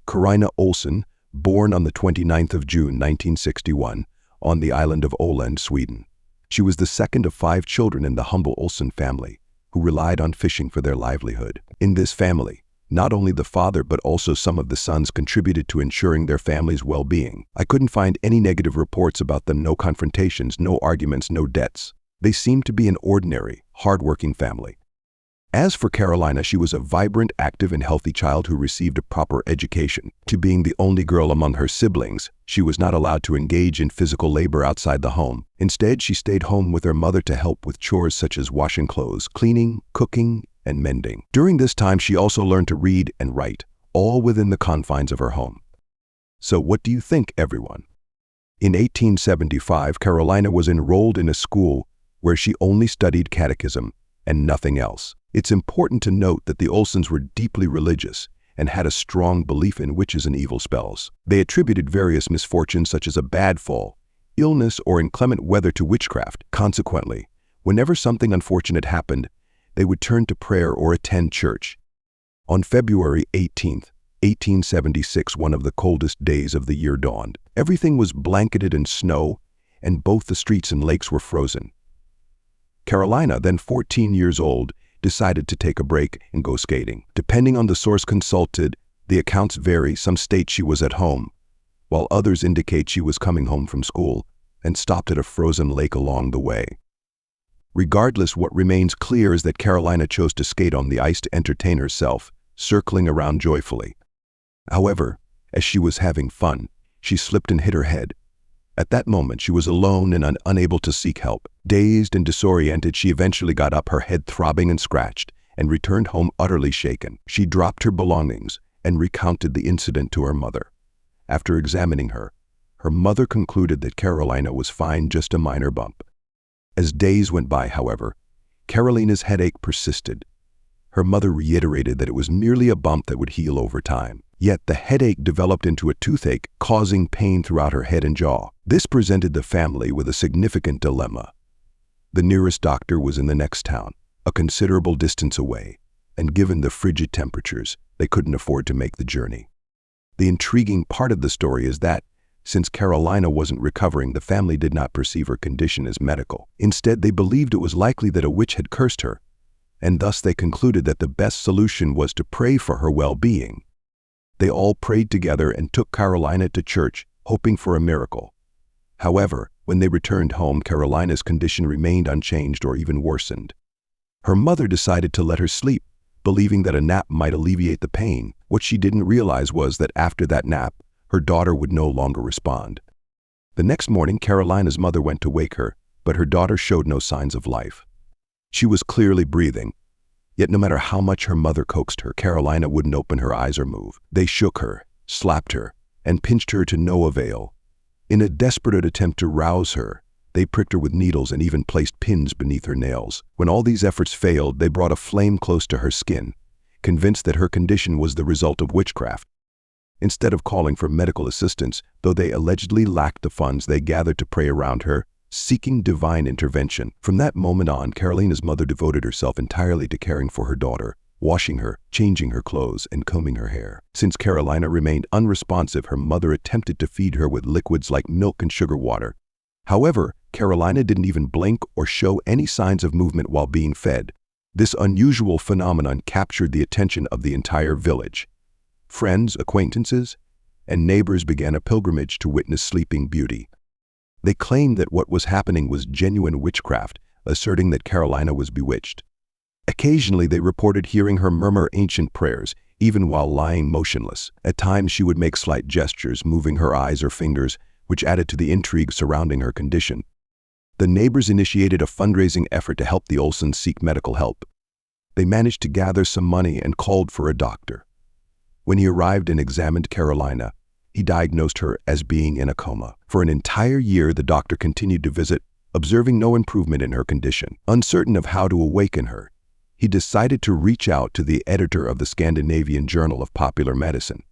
Karolina Olsson, born on the 29th of June 1961, on the island of Olsen, Sweden. She was the second of 5 children in the humble Olsen family, who relied on fishing for their livelihood. In this family, not only the father but also some of the sons contributed to ensuring their family's well-being. I couldn't find any negative reports about them, no confrontations, no arguments, no debts. They seemed to be an ordinary, hard-working family. As for Karolina, she was a vibrant, active, and healthy child who received a proper education. To being the only girl among her siblings, she was not allowed to engage in physical labor outside the home. Instead, she stayed home with her mother to help with chores such as washing clothes, cleaning, cooking, and mending. During this time, she also learned to read and write, all within the confines of her home. So what do you think, everyone? In 1875, Karolina was enrolled in a school where she only studied catechism and nothing else. It's important to note that the Olsens were deeply religious and had a strong belief in witches and evil spells. They attributed various misfortunes such as a bad fall, illness, or inclement weather to witchcraft. Consequently, whenever something unfortunate happened, they would turn to prayer or attend church. On February 18, 1876, one of the coldest days of the year dawned. Everything was blanketed in snow, and both the streets and lakes were frozen. Karolina, then 14 years old, decided to take a break and go skating. Depending on the source consulted, the accounts vary. Some state she was at home, while others indicate she was coming home from school and stopped at a frozen lake along the way. Regardless, what remains clear is that Karolina chose to skate on the ice to entertain herself, circling around joyfully. However, as she was having fun, she slipped and hit her head. At that moment, she was alone and unable to seek help. Dazed and disoriented, she eventually got up, her head throbbing and scratched, and returned home utterly shaken. She dropped her belongings and recounted the incident to her mother. After examining her, her mother concluded that Karolina was fine, just a minor bump. As days went by, however, Karolina's headache persisted. Her mother reiterated that it was merely a bump that would heal over time. Yet the headache developed into a toothache, causing pain throughout her head and jaw. This presented the family with a significant dilemma. The nearest doctor was in the next town, a considerable distance away, and given the frigid temperatures, they couldn't afford to make the journey. The intriguing part of the story is that, since Karolina wasn't recovering, the family did not perceive her condition as medical. Instead, they believed it was likely that a witch had cursed her, and thus they concluded that the best solution was to pray for her well-being. They all prayed together and took Karolina to church, hoping for a miracle. However, when they returned home, Karolina's condition remained unchanged or even worsened. Her mother decided to let her sleep, believing that a nap might alleviate the pain. What she didn't realize was that after that nap, her daughter would no longer respond. The next morning, Karolina's mother went to wake her, but her daughter showed no signs of life. She was clearly breathing. Yet no matter how much her mother coaxed her, Karolina wouldn't open her eyes or move. They shook her, slapped her, and pinched her to no avail. In a desperate attempt to rouse her, they pricked her with needles and even placed pins beneath her nails. When all these efforts failed, they brought a flame close to her skin, convinced that her condition was the result of witchcraft. Instead of calling for medical assistance, though they allegedly lacked the funds, they gathered to pray around her, seeking divine intervention. From that moment on, Karolina's mother devoted herself entirely to caring for her daughter, washing her, changing her clothes, and combing her hair. Since Karolina remained unresponsive, her mother attempted to feed her with liquids like milk and sugar water. However, Karolina didn't even blink or show any signs of movement while being fed. This unusual phenomenon captured the attention of the entire village. Friends, acquaintances, and neighbors began a pilgrimage to witness Sleeping Beauty. They claimed that what was happening was genuine witchcraft, asserting that Karolina was bewitched. Occasionally, they reported hearing her murmur ancient prayers, even while lying motionless. At times, she would make slight gestures, moving her eyes or fingers, which added to the intrigue surrounding her condition. The neighbors initiated a fundraising effort to help the Olsens seek medical help. They managed to gather some money and called for a doctor. When he arrived and examined Karolina, he diagnosed her as being in a coma. For an entire year, the doctor continued to visit, observing no improvement in her condition. Uncertain of how to awaken her, he decided to reach out to the editor of the Scandinavian Journal of Popular Medicine,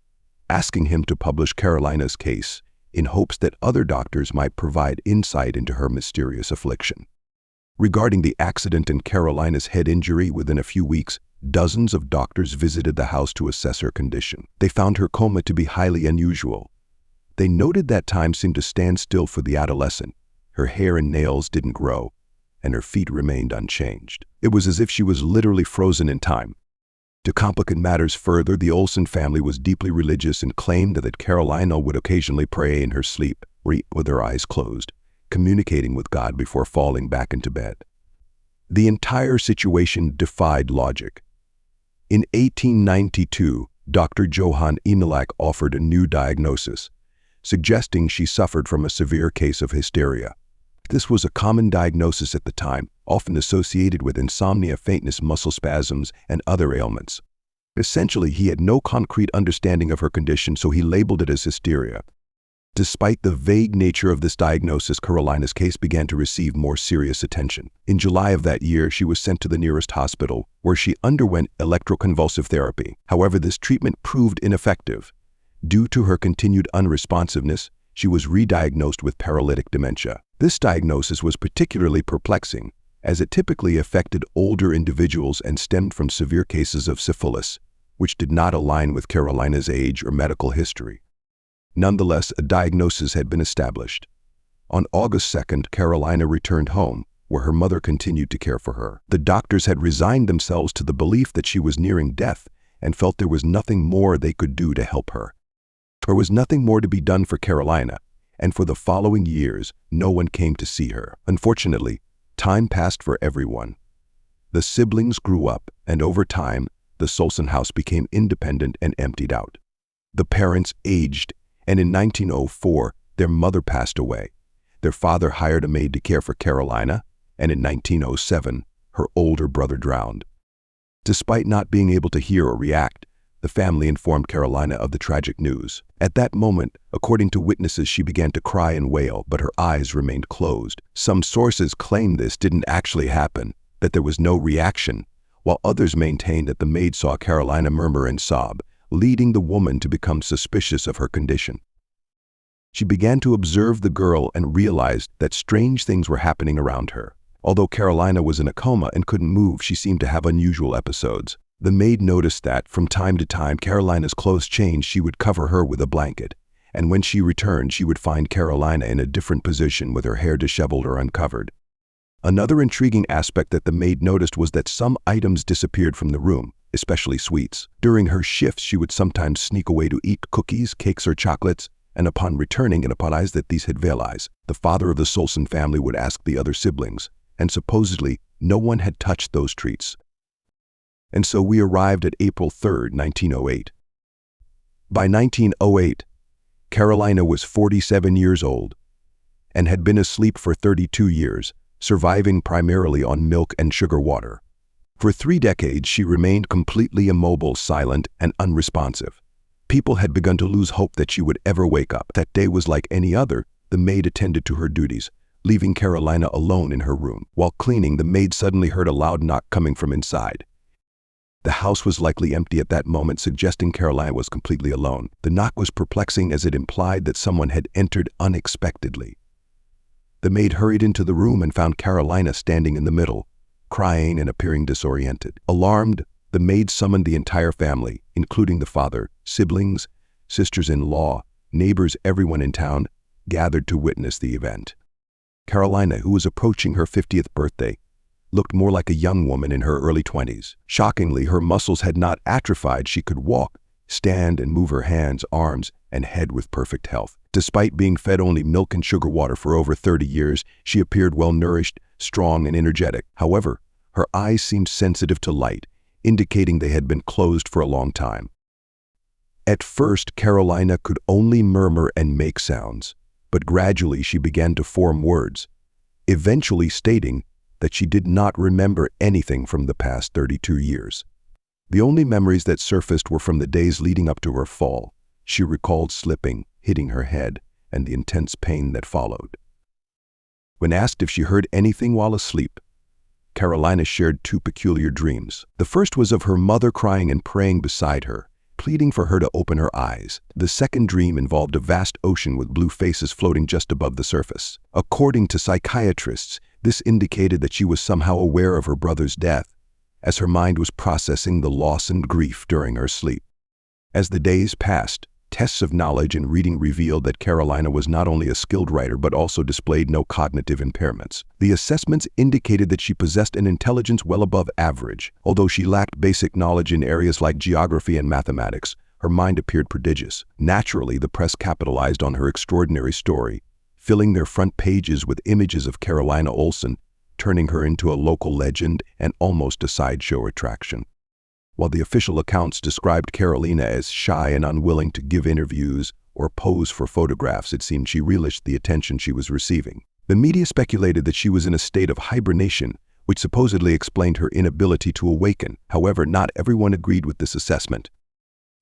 asking him to publish Karolina's case in hopes that other doctors might provide insight into her mysterious affliction. Regarding the accident and Karolina's head injury, within a few weeks, dozens of doctors visited the house to assess her condition. They found her coma to be highly unusual. They noted that time seemed to stand still for the adolescent. Her hair and nails didn't grow, and her feet remained unchanged. It was as if she was literally frozen in time. To complicate matters further, the Olsen family was deeply religious and claimed that Karolina would occasionally pray in her sleep, with her eyes closed, communicating with God before falling back into bed. The entire situation defied logic. In 1892, Dr. Johann Emelach offered a new diagnosis, suggesting she suffered from a severe case of hysteria. This was a common diagnosis at the time, often associated with insomnia, faintness, muscle spasms, and other ailments. Essentially, he had no concrete understanding of her condition, so he labeled it as hysteria. Despite the vague nature of this diagnosis, Karolina's case began to receive more serious attention. In July of that year, she was sent to the nearest hospital, where she underwent electroconvulsive therapy. However, this treatment proved ineffective. Due to her continued unresponsiveness, she was re-diagnosed with paralytic dementia. This diagnosis was particularly perplexing, as it typically affected older individuals and stemmed from severe cases of syphilis, which did not align with Karolina's age or medical history. Nonetheless, a diagnosis had been established. On August 2nd, Karolina returned home, where her mother continued to care for her. The doctors had resigned themselves to the belief that she was nearing death and felt there was nothing more they could do to help her. There was nothing more to be done for Karolina, and for the following years, no one came to see her. Unfortunately, time passed for everyone. The siblings grew up, and over time, the Olsen house became independent and emptied out. The parents aged, and in 1904, their mother passed away. Their father hired a maid to care for Karolina, and in 1907, her older brother drowned. Despite not being able to hear or react, the family informed Karolina of the tragic news. At that moment, according to witnesses, she began to cry and wail, but her eyes remained closed. Some sources claim this didn't actually happen, that there was no reaction, while others maintained that the maid saw Karolina murmur and sob, leading the woman to become suspicious of her condition. She began to observe the girl and realized that strange things were happening around her. Although Karolina was in a coma and couldn't move, she seemed to have unusual episodes. The maid noticed that, from time to time, Karolina's clothes changed. She would cover her with a blanket, and when she returned, she would find Karolina in a different position with her hair disheveled or uncovered. Another intriguing aspect that the maid noticed was that some items disappeared from the room, especially sweets. During her shifts, she would sometimes sneak away to eat cookies, cakes, or chocolates, and upon returning and realized that these had veilized. The father of the Olsen family would ask the other siblings, and supposedly no one had touched those treats. And so we arrived at April 3rd, 1908. By 1908, Karolina was 47 years old and had been asleep for 32 years, surviving primarily on milk and sugar water. For 3 decades, she remained completely immobile, silent, and unresponsive. People had begun to lose hope that she would ever wake up. That day was like any other. The maid attended to her duties, leaving Karolina alone in her room. While cleaning, the maid suddenly heard a loud knock coming from inside. The house was likely empty at that moment, suggesting Karolina was completely alone. The knock was perplexing as it implied that someone had entered unexpectedly. The maid hurried into the room and found Karolina standing in the middle, crying and appearing disoriented. Alarmed, the maid summoned the entire family, including the father, siblings, sisters-in-law, neighbors. Everyone in town gathered to witness the event. Karolina, who was approaching her 50th birthday, looked more like a young woman in her early 20s. Shockingly, her muscles had not atrophied. She could walk, stand, and move her hands, arms, and head with perfect health. Despite being fed only milk and sugar water for over 30 years, she appeared well-nourished, strong, and energetic. However, her eyes seemed sensitive to light, indicating they had been closed for a long time. At first, Karolina could only murmur and make sounds, but gradually she began to form words, eventually stating that she did not remember anything from the past 32 years. The only memories that surfaced were from the days leading up to her fall. She recalled slipping, hitting her head, and the intense pain that followed. When asked if she heard anything while asleep, Karolina shared 2 peculiar dreams. The first was of her mother crying and praying beside her, pleading for her to open her eyes. The second dream involved a vast ocean with blue faces floating just above the surface. According to psychiatrists, this indicated that she was somehow aware of her brother's death, as her mind was processing the loss and grief during her sleep. As the days passed, tests of knowledge and reading revealed that Karolina was not only a skilled writer but also displayed no cognitive impairments. The assessments indicated that she possessed an intelligence well above average. Although she lacked basic knowledge in areas like geography and mathematics, her mind appeared prodigious. Naturally, the press capitalized on her extraordinary story, filling their front pages with images of Karolina Olsson, turning her into a local legend and almost a sideshow attraction. While the official accounts described Karolina as shy and unwilling to give interviews or pose for photographs, it seemed she relished the attention she was receiving. The media speculated that she was in a state of hibernation, which supposedly explained her inability to awaken. However, not everyone agreed with this assessment.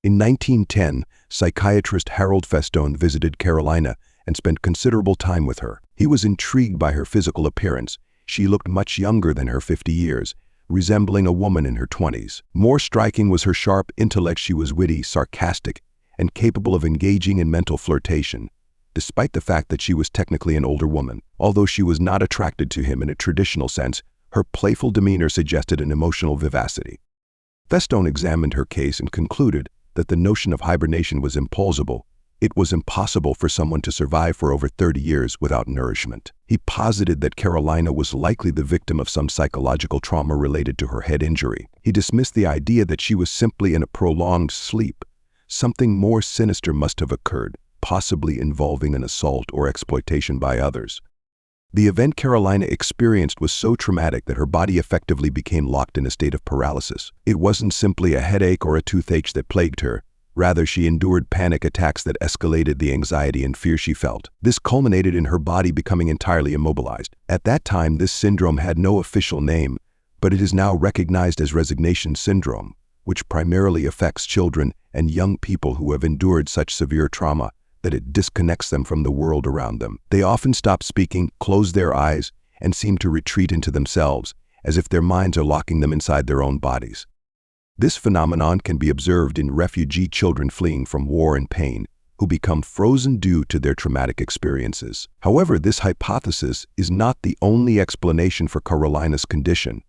In 1910, psychiatrist Harold Festone visited Karolina and spent considerable time with her. He was intrigued by her physical appearance. She looked much younger than her 50 years, resembling a woman in her 20s. More striking was her sharp intellect. She was witty, sarcastic, and capable of engaging in mental flirtation, despite the fact that she was technically an older woman. Although she was not attracted to him in a traditional sense, her playful demeanor suggested an emotional vivacity. Festone examined her case and concluded that the notion of hibernation was implausible. It was impossible for someone to survive for over 30 years without nourishment. He posited that Karolina was likely the victim of some psychological trauma related to her head injury. He dismissed the idea that she was simply in a prolonged sleep. Something more sinister must have occurred, possibly involving an assault or exploitation by others. The event Karolina experienced was so traumatic that her body effectively became locked in a state of paralysis. It wasn't simply a headache or a toothache that plagued her. Rather, she endured panic attacks that escalated the anxiety and fear she felt. This culminated in her body becoming entirely immobilized. At that time, this syndrome had no official name, but it is now recognized as resignation syndrome, which primarily affects children and young people who have endured such severe trauma that it disconnects them from the world around them. They often stop speaking, close their eyes, and seem to retreat into themselves, as if their minds are locking them inside their own bodies. This phenomenon can be observed in refugee children fleeing from war and pain, who become frozen due to their traumatic experiences. However, this hypothesis is not the only explanation for Karolina's condition.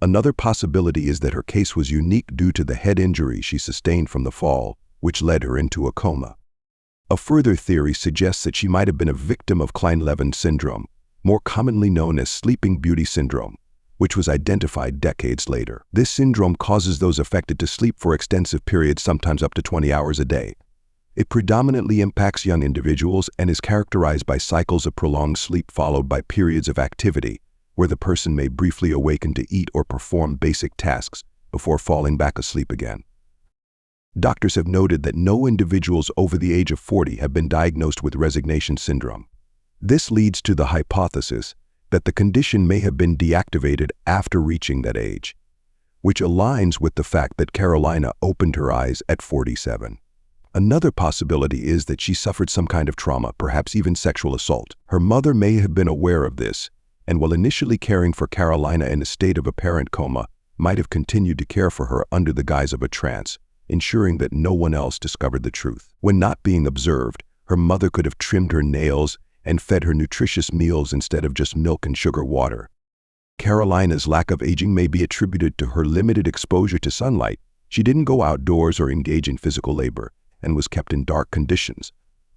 Another possibility is that her case was unique due to the head injury she sustained from the fall, which led her into a coma. A further theory suggests that she might have been a victim of Klein-Levin syndrome, more commonly known as Sleeping Beauty syndrome, which was identified decades later. This syndrome causes those affected to sleep for extensive periods, sometimes up to 20 hours a day. It predominantly impacts young individuals and is characterized by cycles of prolonged sleep followed by periods of activity, where the person may briefly awaken to eat or perform basic tasks before falling back asleep again. Doctors have noted that no individuals over the age of 40 have been diagnosed with resignation syndrome. This leads to the hypothesis that the condition may have been deactivated after reaching that age, which aligns with the fact that Karolina opened her eyes at 47. Another possibility is that she suffered some kind of trauma, perhaps even sexual assault. Her mother may have been aware of this, and while initially caring for Karolina in a state of apparent coma, might have continued to care for her under the guise of a trance, ensuring that no one else discovered the truth. When not being observed, her mother could have trimmed her nails and fed her nutritious meals instead of just milk and sugar water. Karolina's lack of aging may be attributed to her limited exposure to sunlight. She didn't go outdoors or engage in physical labor and was kept in dark conditions,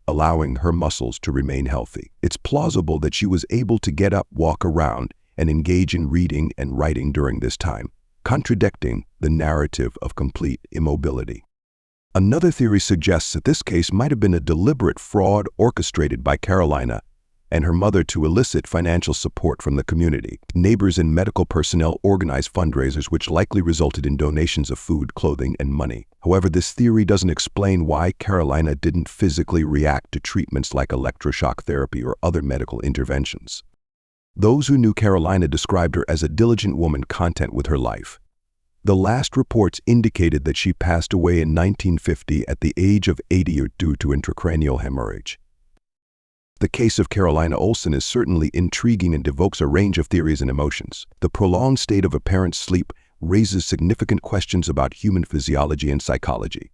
allowing her muscles to remain healthy. It's plausible that she was able to get up, walk around, and engage in reading and writing during this time, contradicting the narrative of complete immobility. Another theory suggests that this case might have been a deliberate fraud orchestrated by Karolina and her mother to elicit financial support from the community. Neighbors and medical personnel organized fundraisers which likely resulted in donations of food, clothing, and money. However, this theory doesn't explain why Karolina didn't physically react to treatments like electroshock therapy or other medical interventions. Those who knew Karolina described her as a diligent woman content with her life. The last reports indicated that she passed away in 1950 at the age of 80 due to intracranial hemorrhage. The case of Karolina Olsson is certainly intriguing and evokes a range of theories and emotions. The prolonged state of apparent sleep raises significant questions about human physiology and psychology.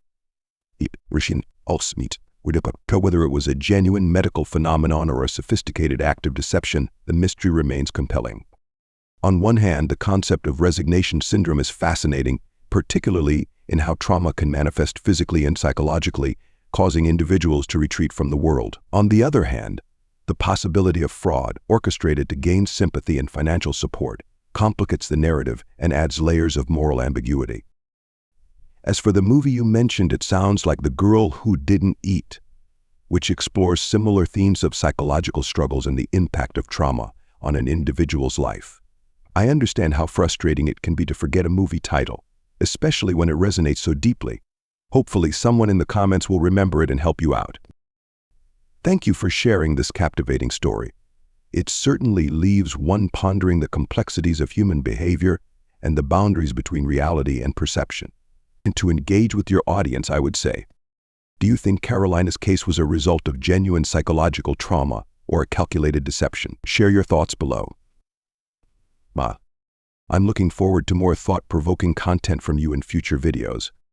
Whether it was a genuine medical phenomenon or a sophisticated act of deception, the mystery remains compelling. On one hand, the concept of resignation syndrome is fascinating, particularly in how trauma can manifest physically and psychologically, causing individuals to retreat from the world. On the other hand, the possibility of fraud, orchestrated to gain sympathy and financial support, complicates the narrative and adds layers of moral ambiguity. As for the movie you mentioned, it sounds like The Girl Who Didn't Eat, which explores similar themes of psychological struggles and the impact of trauma on an individual's life. I understand how frustrating it can be to forget a movie title, especially when it resonates so deeply. Hopefully, someone in the comments will remember it and help you out. Thank you for sharing this captivating story. It certainly leaves one pondering the complexities of human behavior and the boundaries between reality and perception. And to engage with your audience, I would say, do you think Karolina's case was a result of genuine psychological trauma or a calculated deception? Share your thoughts below. I'm looking forward to more thought-provoking content from you in future videos.